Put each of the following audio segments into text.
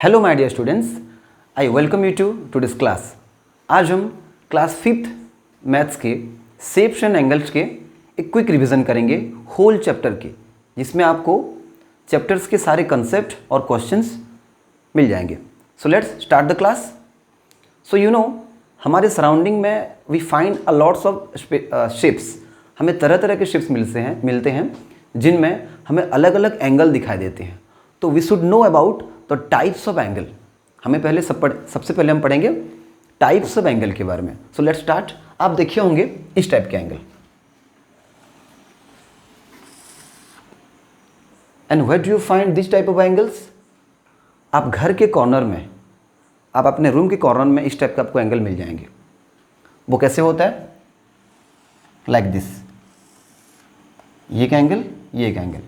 Hello my dear students, I welcome you to this class. आज हम class 5th maths के shapes and angles के एक quick revision करेंगे होल चैप्टर के, जिसमें आपको चैप्टर्स के सारे कंसेप्ट और क्वेश्चंस मिल जाएंगे। So let's start the class. So you know, हमारे सराउंडिंग में we find a lots of shapes. हमें तरह तरह के शेप्स मिलते हैं जिनमें हमें अलग अलग एंगल दिखाई देते हैं। तो we should know about the types of angle. हमें सबसे पहले हम पढ़ेंगे टाइप्स ऑफ एंगल के बारे में। So let's start. आप देखे होंगे इस टाइप के angle, and where do you find this type of angles? आप घर के कॉर्नर में, आप अपने रूम के कॉर्नर में इस टाइप का आपको एंगल मिल जाएंगे। वो कैसे होता है? Like this. ये एक एंगल, ये एक angle.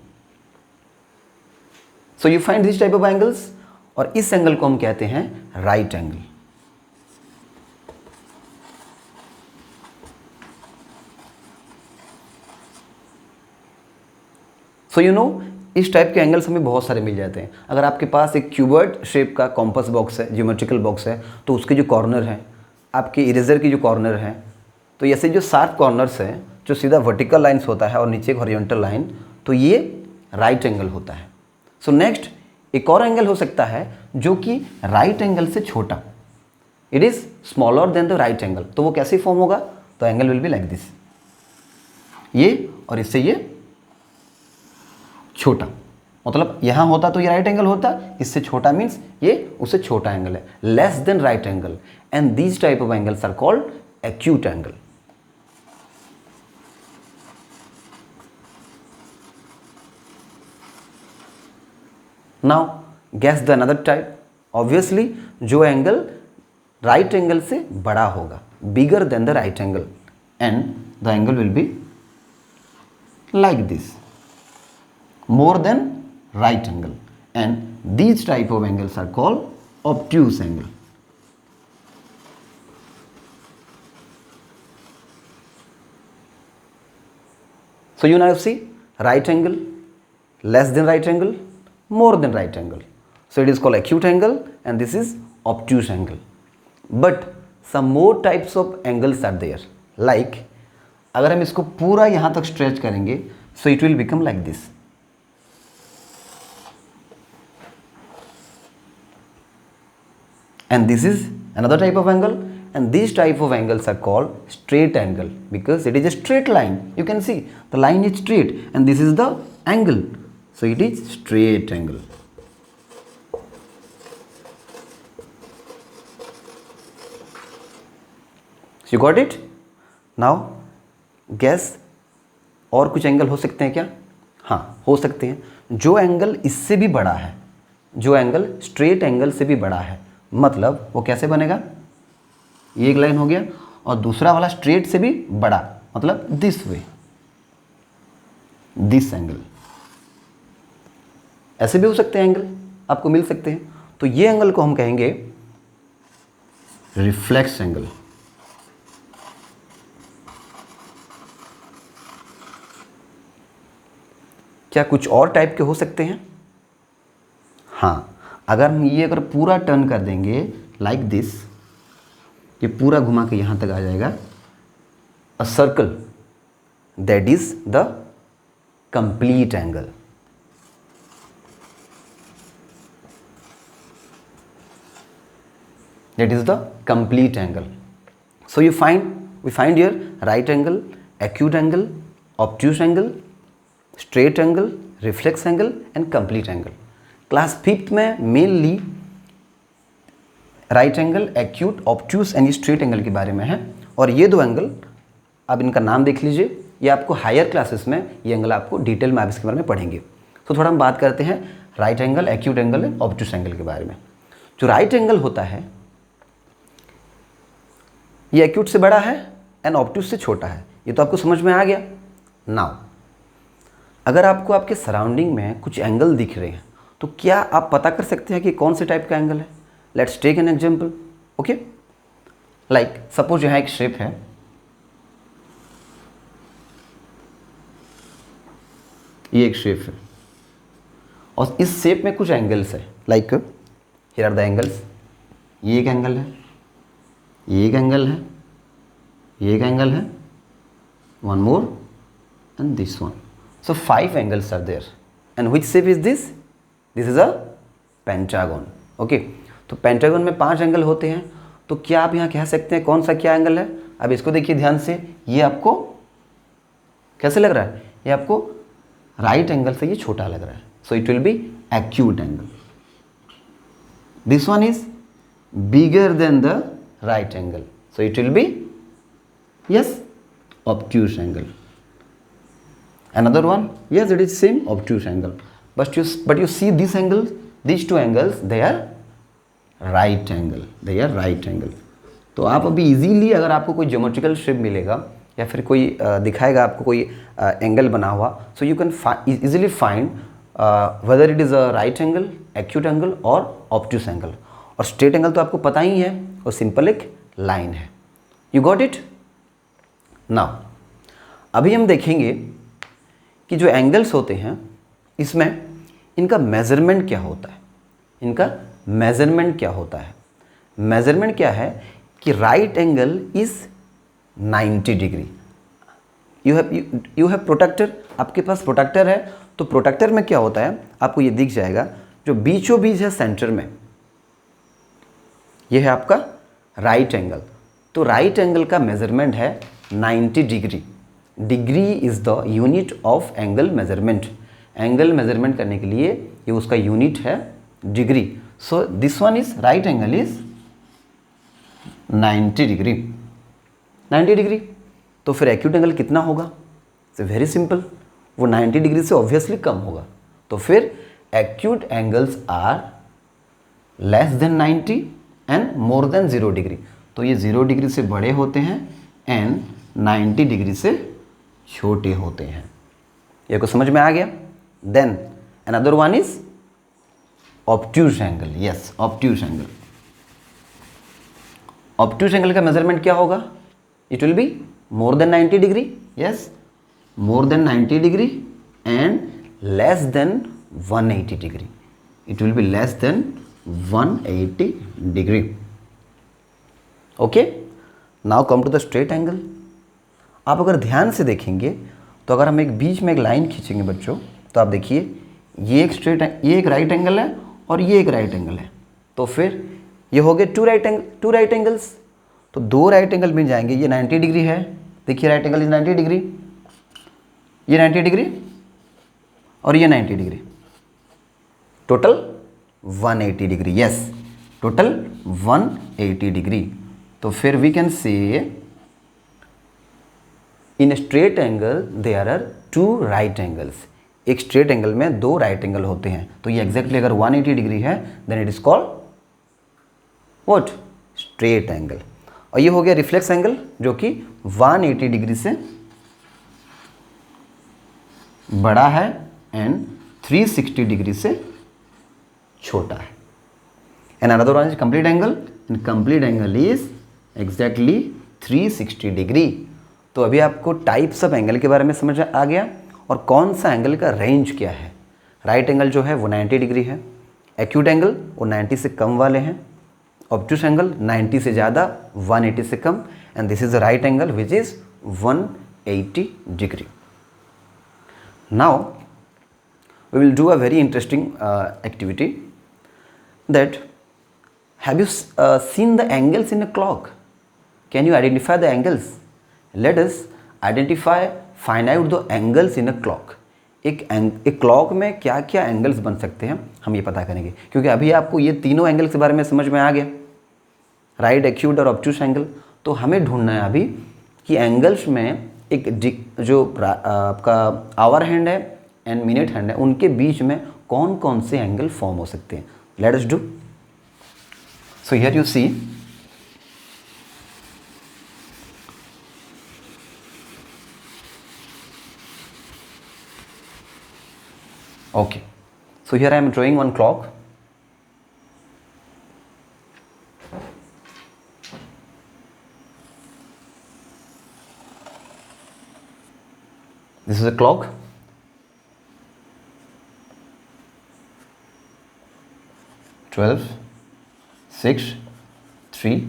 So you find this type of angles, और इस एंगल को हम कहते हैं right angle. So you no, इस टाइप के एंगल्स हमें बहुत सारे मिल जाते हैं। अगर आपके पास एक क्यूबर्ड शेप का कॉम्पस बॉक्स है, ज्योमेट्रिकल बॉक्स है, तो उसके जो कॉर्नर हैं, आपके इरेजर की जो कॉर्नर हैं, तो ऐसे जो 7 कॉर्नर्स हैं, जो सीधा वर्टिकल लाइन्स होता है और नीचे एक हॉरिजॉन्टल लाइन, तो ये राइट एंगल होता है। सो नेक्स्ट, एक और एंगल हो सकता है जो कि राइट एंगल से छोटा, it is smaller than the right angle. तो वो कैसे फॉर्म होगा? तो angle will be like this. ये और इससे ये छोटा, मतलब यहां होता तो ये राइट एंगल होता, इससे छोटा मीन्स ये उससे छोटा एंगल है, less than right angle. And these type of angles are called acute angle. Now guess the another type. Obviously जो एंगल राइट एंगल से बड़ा होगा, bigger than the right angle, and the angle will be like this, more than right angle, and these type of angles are called obtuse angle. So you now see right angle, less than right angle, more than right angle. So it is called acute angle, and this is obtuse angle. But some more types of angles are there. Like अगर हम इसको पूरा यहाँ तक stretch करेंगे, so it will become like this. And this is another type of angle, and these type of angles are called straight angle, because it is a straight line. You can see the line is straight and this is the angle, so it is straight angle. So you got it? Now guess, और कुछ angle हो सकते हैं क्या? हाँ, हो सकते हैं। जो एंगल इससे भी बड़ा है, जो एंगल स्ट्रेट एंगल से भी बड़ा है, मतलब वो कैसे बनेगा? ये एक लाइन हो गया, और दूसरा वाला स्ट्रेट से भी बड़ा, मतलब दिस वे, दिस एंगल। ऐसे भी हो सकते हैं एंगल, आपको मिल सकते हैं। तो ये एंगल को हम कहेंगे रिफ्लेक्स एंगल। क्या कुछ और टाइप के हो सकते हैं? हाँ, अगर हम ये अगर पूरा टर्न कर देंगे लाइक दिस, ये पूरा घुमा के यहाँ तक आ जाएगा, a circle, that is the complete angle. That is the complete angle. So we find here right angle, acute angle, obtuse angle, straight angle, reflex angle and complete angle. Class 5th में mainly right angle, acute, obtuse and straight angle के बारे में है। और ये दो angle, अब इनका नाम देख लीजिए, ये आपको हायर क्लासेस में ये एंगल आपको डिटेल में आप इसके बारे में पढ़ेंगे। तो थोड़ा हम बात करते हैं right angle, acute angle and obtuse angle के बारे में। जो राइट एंगल होता है, ये एक्यूट से बड़ा है एंड ऑब्ट्यूस से छोटा है। ये तो आपको समझ में आ गया। नाउ अगर आपको आपके सराउंडिंग में कुछ एंगल दिख रहे हैं, तो क्या आप पता कर सकते हैं कि कौन से टाइप का एंगल है? Let's take an example. Okay, like suppose यहाँ एक शेप है, ये एक शेप है, और इस शेप में कुछ एंगल्स है, like here are the angles, ये एक एंगल है, ये एक एंगल है, ये एक एंगल है, one more and this one. So 5 angles are there. And which shape is this? This is a pentagon. Okay. तो पेंटागन में 5 एंगल होते हैं, तो क्या आप यहाँ कह सकते हैं कौन सा क्या एंगल है? अब इसको देखिए ध्यान से, ये आपको कैसे लग रहा है? ये आपको राइट एंगल से ये छोटा लग रहा है, so it will B acute angle. This one is bigger than the right angle, so it will B yes obtuse angle. Another one, yes, it is same obtuse angle, but you see this angle, these two angles, they are right angle, they are right angle. तो आप अभी easily अगर आपको कोई geometrical shape मिलेगा या फिर कोई दिखाएगा आपको कोई एंगल बना हुआ, so you can easily find whether it is a right angle, acute angle और ऑब्ट्यूस एंगल. और स्ट्रेट एंगल तो आपको पता ही है, वो सिंपल एक लाइन है. You got it? नाउ अभी हम देखेंगे कि जो एंगल्स होते हैं इसमें इनका मेज़रमेंट क्या होता है. इनका मेज़रमेंट क्या होता है? मेज़रमेंट क्या है कि right angle is 90 degree. You have protractor, आपके पास प्रोटेक्टर है, तो प्रोटेक्टर में क्या होता है आपको ये दिख जाएगा, जो बीचों बीच है सेंटर में, ये है आपका राइट एंगल. तो राइट एंगल का मेज़रमेंट है 90 degree. Degree is the unit of angle measurement. Angle measurement करने के लिए ये उसका यूनिट है degree. So this one is right angle is 90 degree. 90 degree. तो फिर एक्यूट एंगल कितना होगा? इट्स वेरी सिंपल, वो 90 डिग्री से ऑब्वियसली कम होगा. तो फिर acute angles are less than 90 and more than 0 degree. तो ये 0 डिग्री से बड़े होते हैं एंड 90 डिग्री से छोटे होते हैं. ये को समझ में आ गया? Then another one is obtuse angle. Yes, obtuse angle. Obtuse angle का मेजरमेंट क्या होगा? It will be more than 90 degree. Yes, more than 90 degree and less than 180 degree. It will be less than 180 degree. Okay. Now come to the straight angle. आप अगर ध्यान से देखेंगे तो अगर हम एक बीच में एक लाइन खींचेंगे बच्चों, तो आप देखिए ये एक ये एक राइट एंगल है और ये एक राइट एंगल है. तो फिर ये हो गए टू राइट एंगल्स. तो 2 राइट एंगल मिल जाएंगे. ये 90 डिग्री है, देखिए राइट एंगल इज 90 डिग्री, ये 90 डिग्री और ये 90 degree. Total 180 degree. Yes, total 180 degree. तो फिर we can say in straight angle there are 2 right angles. एक स्ट्रेट एंगल में 2 राइट एंगल होते हैं. तो ये एग्जैक्टली अगर 180 डिग्री है then it is called what? Straight angle. और ये हो गया रिफ्लेक्स एंगल, जो कि 180 डिग्री से बड़ा है एंड 360 डिग्री से छोटा है. And another one is complete angle. And complete angle is exactly 360 degree. तो अभी आपको टाइप्स ऑफ एंगल के बारे में समझ आ गया और कौन सा एंगल का रेंज क्या है. राइट एंगल जो है वो 90 डिग्री है, एक्यूट एंगल वो 90 से कम वाले हैं, ऑब्ट्यूस एंगल 90 से ज़्यादा, 180 से कम, and this is the right angle which is 180 degree. Now we will do a very interesting activity, that have you seen the angles in a clock? Can you identify the angles? Let us identify, find out the angles in a clock. एक clock में क्या क्या angles बन सकते हैं हम ये पता करेंगे, क्योंकि अभी आपको ये तीनों एंगल्स के बारे में समझ में आ गया, राइट, एक्यूट और ऑब्ट्यूस एंगल. तो हमें ढूंढना है अभी कि एंगल्स में एक जो आपका आवर हैंड है एंड मिनट हैंड है, उनके बीच में कौन कौन से एंगल फॉर्म हो सकते हैं. Let us do. So here you see, okay, so here I am drawing one clock. This is a clock. 6, 3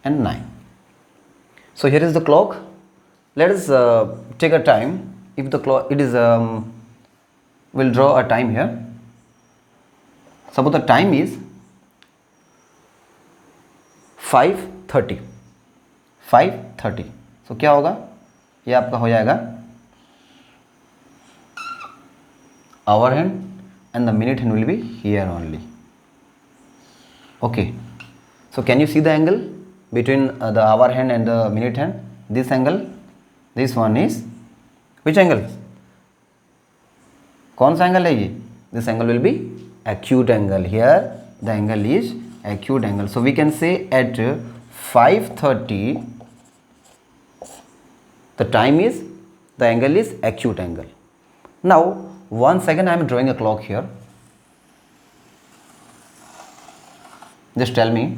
and 9. So here is the clock. Let us take a time. If the clock, it is, we'll draw a time here. Suppose the time is 5:30. 5:30. So क्या होगा, ये आपका हो जाएगा hour hand and the minute hand will be here only. Okay. So can you see the angle between the hour hand and the minute hand? This angle, this one is which angle? कौन सा angle है ये? This angle will be acute angle. Here the angle is acute angle. So we can say at 5:30 the time is, the angle is acute angle. Now once again I am drawing a clock here. Just tell me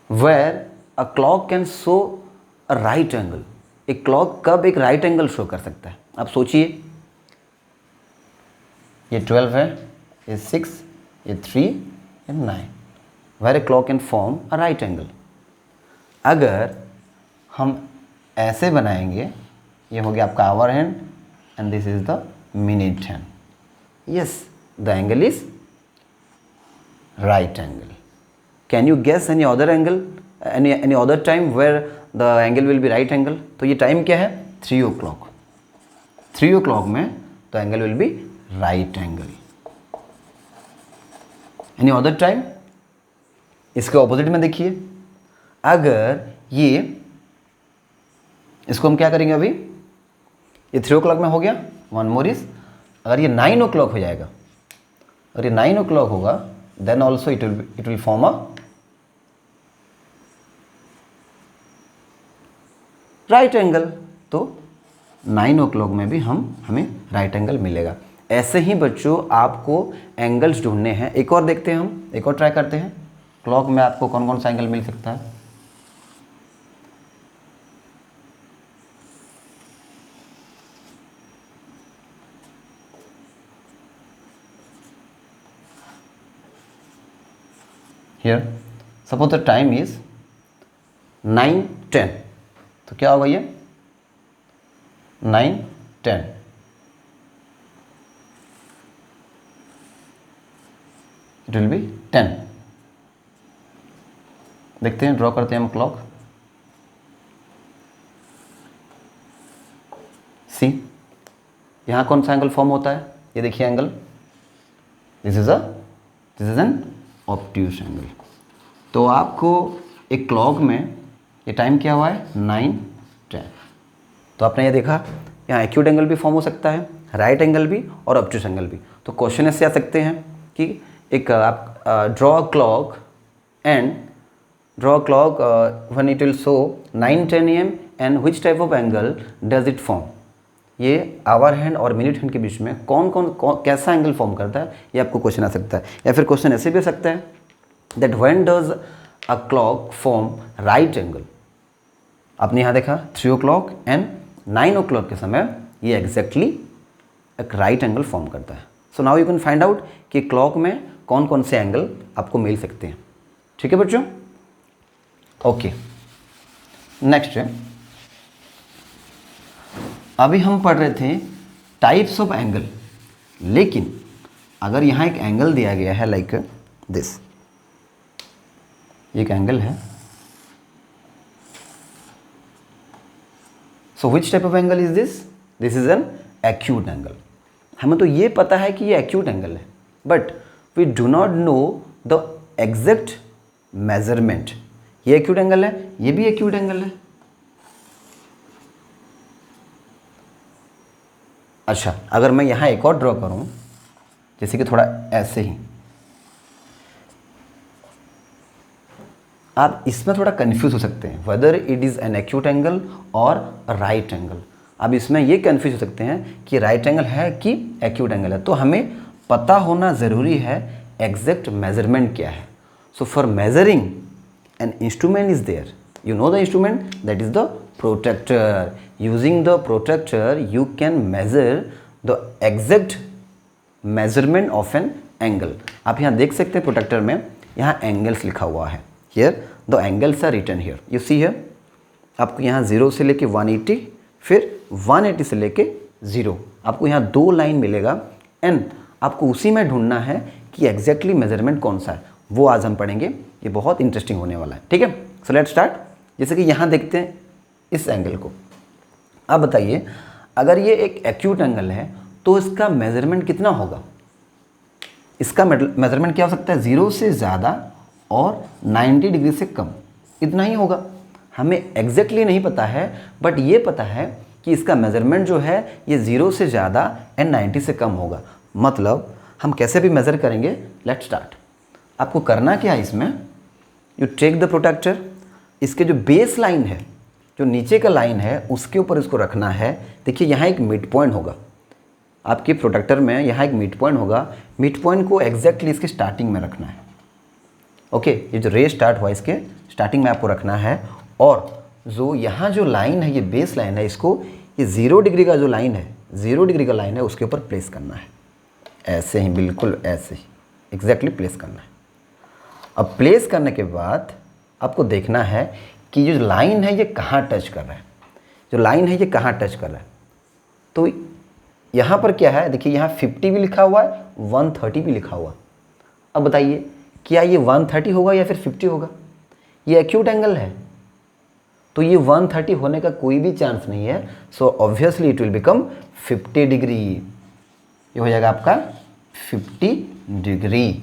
where a clock can show a right angle. एक clock कब एक right angle show कर सकता है? आप सोचिए, ये 12 है, ये 6, ये 3 and 9. Where a clock can form a right angle. अगर हम ऐसे बनाएंगे, ये हो गया आपका hour hand and this is the minute hand. Yes, the angle is right angle. Can you guess any other angle, any other time where the angle will be right angle? तो ये टाइम क्या है? 3 o'clock. 3 o'clock में the angle will be right angle. Any other time? इसके opposite में देखिए, अगर ये, इसको हम क्या करेंगे, अभी ये 3 o'clock में हो गया. वन मोर इज, अगर ये 9 o'clock हो जाएगा, अगर ये 9 o'clock होगा, then also it will form a right angle. तो 9 o'clock में भी हमें राइट एंगल मिलेगा. ऐसे ही बच्चों आपको एंगल्स ढूंढने हैं. एक और देखते हैं, हम एक और ट्राई करते हैं. क्लॉक में आपको कौन कौन सा एंगल मिल सकता है? Here suppose the time is 9:10. तो क्या होगा ये? 9:10. It will B 10. देखते हैं, ड्रॉ करते हैं हम क्लॉक. सी, यहाँ कौन सा एंगल फॉर्म होता है? ये देखिए angle, this is N obtuse angle. तो आपको एक क्लॉक में ये टाइम क्या हुआ है? 9:10. तो आपने ये देखा, यहाँ एक्यूट एंगल भी फॉर्म हो सकता है, राइट एंगल भी और ऑब्ट्यूस एंगल भी. तो क्वेश्चन ऐसे आ सकते हैं कि एक आप draw a clock and draw a clock when it will show 9:10 AM and which type of angle does it form. ये आवर हैंड और मिनट हैंड के बीच में कौन कैसा एंगल फॉर्म करता है, ये आपको क्वेश्चन आ सकता है. या फिर क्वेश्चन ऐसे भी हो सकता है that when does a clock form right angle. आपने यहाँ देखा 3 o'clock एंड 9 o'clock के समय ये एग्जैक्टली एक राइट एंगल फॉर्म करता है. So now you can find out कि क्लॉक में कौन कौन से एंगल आपको मिल सकते हैं. ठीक है बच्चों? ओके, नेक्स्ट है, अभी हम पढ़ रहे थे टाइप्स ऑफ एंगल. लेकिन अगर यहाँ एक एंगल दिया गया है लाइक दिस, एक एंगल है. So which type of angle is this? This is an acute angle. हमें तो ये पता है कि ये एक्यूट एंगल है, but we do not know the exact measurement. ये एक्यूट एंगल है, ये भी एक्यूट एंगल है. अच्छा, अगर मैं यहाँ एक और ड्रॉ करूँ, जैसे कि थोड़ा ऐसे ही, आप इसमें थोड़ा कंफ्यूज हो सकते हैं whether it is an acute angle और राइट एंगल. अब इसमें ये कंफ्यूज हो सकते हैं कि राइट एंगल है कि एक्यूट एंगल है. तो हमें पता होना ज़रूरी है एग्जैक्ट मेजरमेंट क्या है. So for measuring an instrument is there. You know the instrument, that is the protractor. Using the protractor you can measure the exact measurement of an angle. आप यहाँ देख सकते हैं प्रोटेक्टर में यहाँ एंगल्स लिखा हुआ है। Here the angles are written here, you see here. आपको यहाँ 0 से लेके 180, फिर 180 से लेके 0, आपको यहाँ 2 लाइन मिलेगा एंड आपको उसी में ढूंढना है कि एग्जैक्टली मेजरमेंट कौन सा है। वो आज हम पढ़ेंगे, ये बहुत इंटरेस्टिंग होने वाला है। ठीक है, सो लेट्स स्टार्ट। जैसे कि यहाँ देखते हैं इस एंगल को, अब बताइए अगर ये एक एक्यूट एंगल है तो इसका मेजरमेंट कितना होगा। इसका मेजरमेंट क्या हो सकता है, 0 से ज़्यादा और 90 डिग्री से कम, इतना ही होगा। हमें एग्जैक्टली नहीं पता है, बट ये पता है कि इसका मेजरमेंट जो है ये 0 से ज़्यादा एंड 90 से कम होगा। मतलब हम कैसे भी मेज़र करेंगे। Let's start. आपको करना क्या है इसमें, यू टेक द प्रोटेक्टर, इसके जो बेस लाइन है, जो नीचे का लाइन है उसके ऊपर इसको रखना है। देखिए यहाँ एक मिड पॉइंट होगा आपके प्रोटेक्टर में, यहाँ एक मिड पॉइंट होगा। मिड पॉइंट को एग्जैक्टली इसके स्टार्टिंग में रखना है। ओके, ये जो रे स्टार्ट हुआ इसके स्टार्टिंग में आपको रखना है। और जो यहाँ जो लाइन है, ये बेस लाइन है, इसको ये 0 डिग्री का जो लाइन है, 0 डिग्री का लाइन है उसके ऊपर प्लेस करना है। ऐसे ही, बिल्कुल ऐसे ही एग्जैक्टली प्लेस करना है। अब प्लेस करने के बाद आपको देखना है कि जो लाइन है ये कहाँ टच कर रहा है, जो लाइन है ये कहाँ टच कर रहा है। तो यहाँ पर क्या है, देखिए यहाँ 50 भी लिखा हुआ है, 130 भी लिखा हुआ। अब बताइए क्या ये 130 होगा या फिर 50 होगा। ये एक्यूट एंगल है तो ये 130 होने का कोई भी चांस नहीं है। So obviously it will become 50 degree. ये हो जाएगा आपका 50 डिग्री।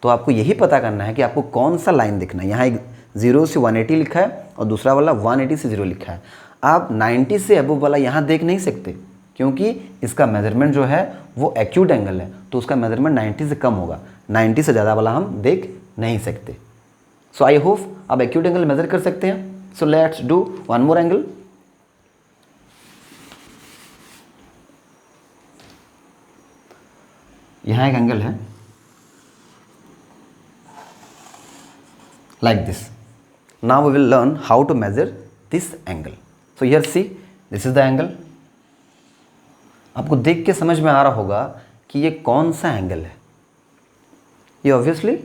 तो आपको यही पता करना है कि आपको कौन सा लाइन दिखना है। यहाँ एक 0 से 180 लिखा है और दूसरा वाला 180 से 0 लिखा है। आप 90 से अबव वाला यहाँ देख नहीं सकते क्योंकि इसका मेजरमेंट जो है वो एक्यूट एंगल है, तो उसका मेजरमेंट 90 से कम होगा। 90 से ज़्यादा वाला हम देख नहीं सकते। सो आई होप आप एक्यूट एंगल मेजर कर सकते हैं। So let's do one more angle. यहाँ एक एंगल है like this. Now we will learn how to measure this angle. So here see, this is the angle. आपको देख के समझ में आ रहा होगा कि ये कौन सा एंगल है। ये ऑब्वियसली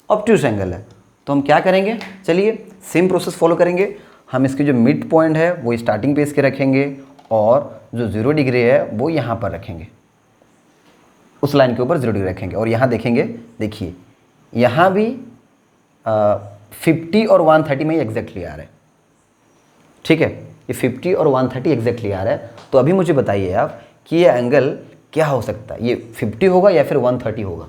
ऑब्ट्यूस एंगल है। तो हम क्या करेंगे, चलिए सेम प्रोसेस फॉलो करेंगे। हम इसके जो मिड पॉइंट है वो स्टार्टिंग पे इसके रखेंगे और जो 0 डिग्री है वो यहाँ पर रखेंगे, उस लाइन के ऊपर 0 डिग्री रखेंगे। और यहाँ देखेंगे, देखिए यहाँ भी 50 और 130 में ही एग्जैक्टली आ रहा है। ठीक है, ये 50 और 130 एग्जैक्टली आ रहा है। तो अभी मुझे बताइए आप कि ये एंगल क्या हो सकता है, ये 50 होगा या फिर 130 होगा।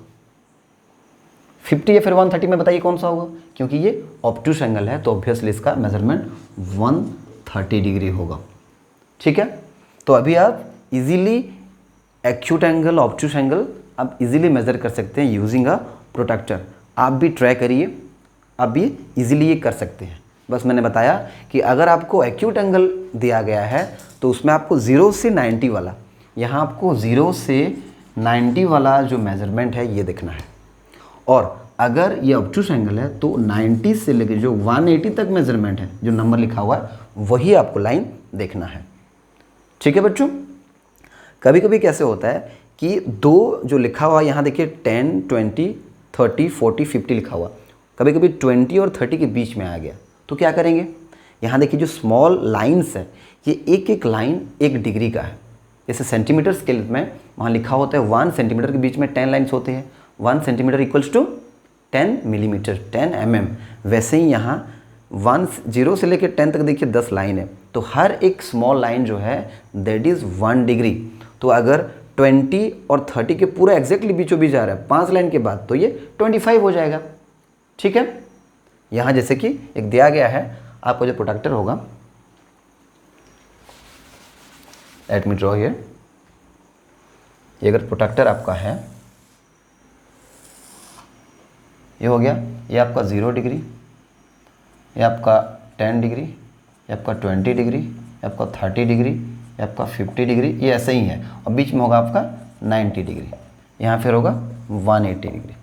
50 या फिर 130 में बताइए कौन सा होगा, क्योंकि ये ऑब्ट्यूस एंगल है तो ऑब्वियसली इसका मेजरमेंट 130 डिग्री होगा। ठीक है, तो अभी आप easily acute angle, obtuse angle आप इजीली मेजर कर सकते हैं यूजिंग अ प्रोटेक्टर। आप भी ट्राई करिए, आप भी इजीली ये कर सकते हैं। बस मैंने बताया कि अगर आपको एक्यूट एंगल दिया गया है तो उसमें आपको 0 से 90 वाला, यहाँ आपको 0 से 90 वाला जो मेजरमेंट है ये देखना है। और अगर ये ऑब्ट्यूस एंगल है तो 90 से लेकर जो 180 तक मेजरमेंट है, जो नंबर लिखा हुआ है वही आपको लाइन देखना है। ठीक है बच्चों, कभी कभी कैसे होता है कि दो जो लिखा हुआ है यहाँ देखिए 10, 20, 30, 40, 50 लिखा हुआ, कभी कभी 20 और 30 के बीच में आ गया तो क्या करेंगे। यहाँ देखिए जो स्मॉल लाइंस है ये एक एक लाइन 1 डिग्री का है। जैसे सेंटीमीटर स्केल में वहाँ लिखा होता है 1 सेंटीमीटर के बीच में 10 लाइन्स होते हैं, 1 centimetre equals to 10 millimetre, 10 mm। वैसे ही यहाँ 0 से लेकर 10 तक देखिए 10 लाइन है, तो हर एक स्मॉल लाइन जो है दैट इज़ 1 डिग्री। तो अगर 20 और 30 के पूरा एग्जैक्टली बीचों बीच आ रहा है 5 लाइन के बाद, तो ये 25 हो जाएगा। ठीक है, यहाँ जैसे कि एक दिया गया है, आपका जो प्रोटेक्टर होगा, लेट मी ड्रॉ हियर। ये अगर प्रोटेक्टर आपका है, ये हो गया, ये आपका 0 डिग्री, ये आपका 10 डिग्री, ये आपका 20 डिग्री, ये आपका 30 डिग्री, ये आपका 50 डिग्री, ये ऐसे ही है। और बीच में होगा आपका 90 डिग्री, यहाँ फिर होगा 180 डिग्री।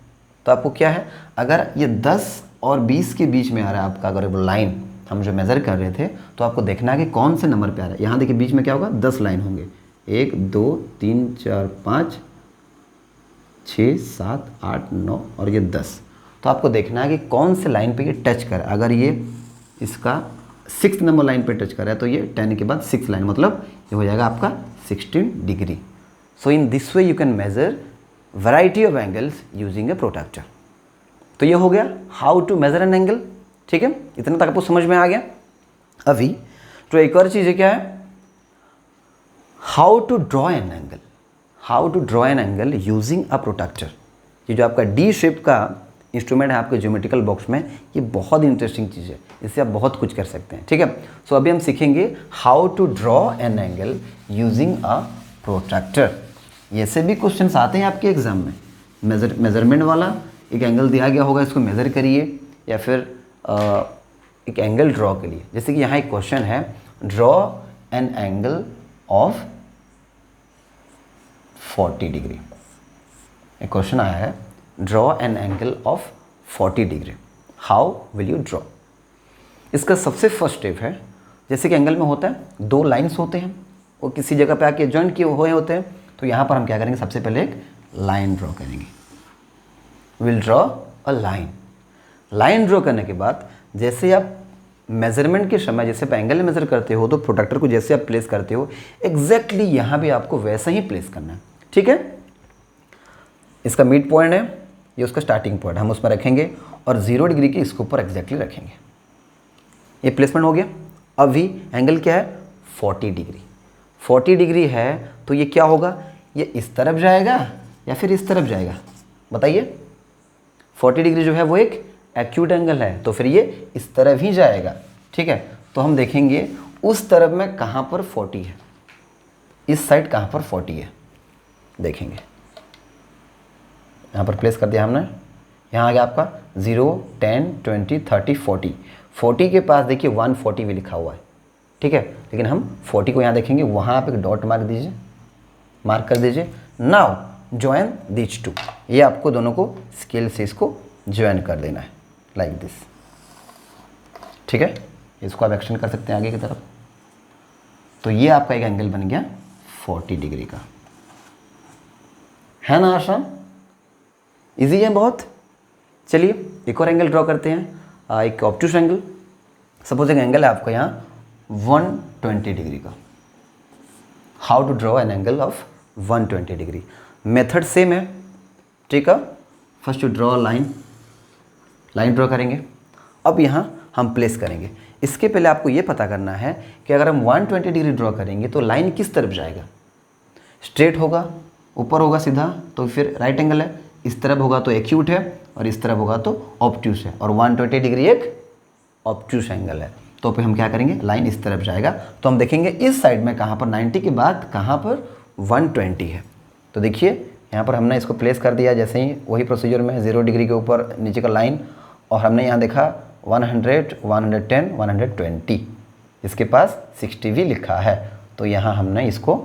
तो आपको क्या है, अगर ये 10 और 20 के बीच में आ रहा है आपका अगर वो लाइन हम जो मेज़र कर रहे थे, तो आपको देखना है कि कौन से नंबर पे आ रहा है। यहाँ देखिए बीच में क्या होगा, 10 लाइन होंगे, 1 2 3 4 5 6 7 8 9 और ये 10। तो आपको देखना है कि कौन से लाइन पे ये टच कर। अगर ये इसका 6 नंबर लाइन पे टच कर रहा है तो ये 10 के बाद 6 लाइन, मतलब ये हो जाएगा आपका 16 degree. So in this way you can measure variety of angles using a protractor. तो ये हो गया how to measure an angle. ठीक है, इतना तक आपको समझ में आ गया। अभी तो एक और चीज़ है, क्या है, how to draw an angle. How to draw an angle using a protractor. ये जो आपका डी शेप का इंस्ट्रूमेंट है आपके ज्योमेट्रिकल बॉक्स में, ये बहुत इंटरेस्टिंग चीज़ है, इससे आप बहुत कुछ कर सकते हैं। ठीक है, सो अभी हम सीखेंगे how to draw an angle using a protractor. ऐसे भी क्वेश्चंस आते हैं आपके एग्जाम में, मेजरमेंट वाला एक एंगल दिया गया होगा, इसको मेज़र करिए, या फिर एक एंगल ड्रॉ के लिए। जैसे कि यहाँ एक क्वेश्चन है, draw an angle of 40 degree. एक क्वेश्चन आया है, draw an angle of 40 degree, how will you draw. इसका सबसे फर्स्ट स्टेप है, जैसे कि एंगल में होता है 2 लाइन्स होते हैं, वो किसी जगह पे आके जॉइंट किए हुए होते हैं। तो यहाँ पर हम क्या करेंगे, सबसे पहले एक लाइन ड्रॉ करेंगे। Will draw a line. Line draw करने के बाद जैसे आप मेजरमेंट के समय जैसे आप एंगल मेजर करते हो, तो प्रोट्रैक्टर को जैसे आप प्लेस करते हो, एग्जैक्टली यहाँ भी आपको वैसा ही प्लेस करना है। ठीक है, इसका मिड पॉइंट है, ये उसका स्टार्टिंग पॉइंट, हम उस पर रखेंगे और 0 डिग्री के इसके ऊपर एग्जैक्टली रखेंगे। ये प्लेसमेंट हो गया। अभी एंगल क्या है, 40 डिग्री। 40 डिग्री है तो ये क्या होगा, ये इस तरफ जाएगा या फिर इस तरफ जाएगा, बताइए। 40 डिग्री जो है वो एक एक्यूट एंगल है, तो फिर ये इस तरफ ही जाएगा। ठीक है, तो हम देखेंगे उस तरफ में कहाँ पर 40 है, इस साइड कहाँ पर 40 है, देखेंगे। यहाँ पर प्लेस कर दिया हमने। यहाँ आ गया आपका 0 10 20 30 40। 40 के पास देखिए 140 भी लिखा हुआ है। ठीक है, लेकिन हम 40 को यहाँ देखेंगे, वहाँ आप एक डॉट मार्क दीजिए, मार्क कर दीजिए। नाउ ज्वाइन दिस 2, ये आपको दोनों को स्केल से इसको ज्वाइन कर देना है, लाइक दिस। ठीक है, इसको आप एक्सटेंड कर सकते हैं आगे की तरफ। तो ये आपका एक एंगल बन गया 40 डिग्री का, है ना आसान, इजी है बहुत। चलिए एक और एंगल ड्रॉ करते हैं, एक ऑब्ट्यूस एंगल। सपोज एक एंगल है आपका यहाँ 120 डिग्री का। How to draw an angle of 120 degree. Method same है। ठीक है, first to draw line, line draw करेंगे। अब यहाँ हम प्लेस करेंगे। इसके पहले आपको ये पता करना है कि अगर हम 120 डिग्री ड्रॉ करेंगे तो लाइन किस तरफ जाएगा, स्ट्रेट होगा, ऊपर होगा सीधा तो फिर राइट एंगल है, इस तरफ होगा तो एक्यूट है, और इस तरफ होगा तो ऑब्ट्यूस है, और 120 डिग्री एक ऑब्ट्यूस एंगल है। तो फिर हम क्या करेंगे, लाइन इस तरफ जाएगा। तो हम देखेंगे इस साइड में कहाँ पर 90 के बाद कहाँ पर 120 है। तो देखिए यहाँ पर हमने इसको प्लेस कर दिया, जैसे ही वही प्रोसीजर में 0 डिग्री के ऊपर नीचे का लाइन, और हमने यहाँ देखा 100 110 120, इसके पास 60 भी लिखा है, तो यहाँ हमने इसको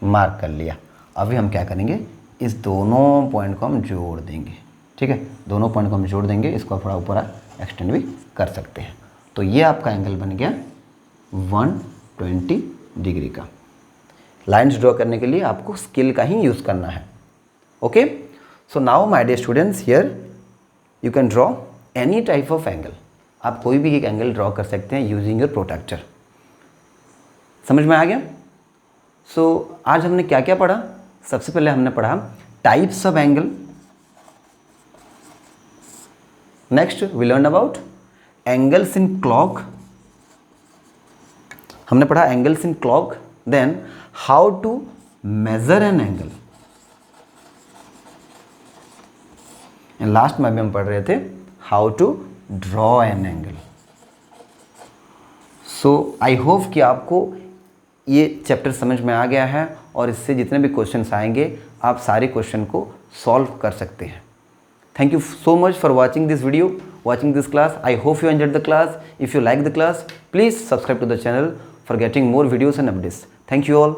मार्क कर लिया। अभी हम क्या करेंगे, इस दोनों पॉइंट को हम जोड़ देंगे। ठीक है, दोनों पॉइंट को हम जोड़ देंगे, इसको थोड़ा ऊपर एक्सटेंड भी कर सकते हैं। तो ये आपका एंगल बन गया 120 डिग्री का। लाइन्स ड्रॉ करने के लिए आपको स्केल का ही यूज़ करना है। Okay, so now my dear students, here you can draw any type of angle. आप कोई भी एक एंगल ड्रॉ कर सकते हैं यूजिंग योर प्रोट्रैक्टर। समझ में आ गया। सो आज हमने क्या क्या पढ़ा। सबसे पहले हमने पढ़ा types of angle. Next we learn about angles in clock. हमने पढ़ा angles in clock. Then how to measure an angle. And last में भी हम पढ़ रहे थे how to draw an angle. So I hope कि आपको ये चैप्टर समझ में आ गया है, और इससे जितने भी क्वेश्चंस आएंगे आप सारे क्वेश्चन को सॉल्व कर सकते हैं। Thank you so much for watching this video, watching this class. I hope you enjoyed the class. If you like the class, please subscribe to the channel for getting more videos and updates. Thank you all.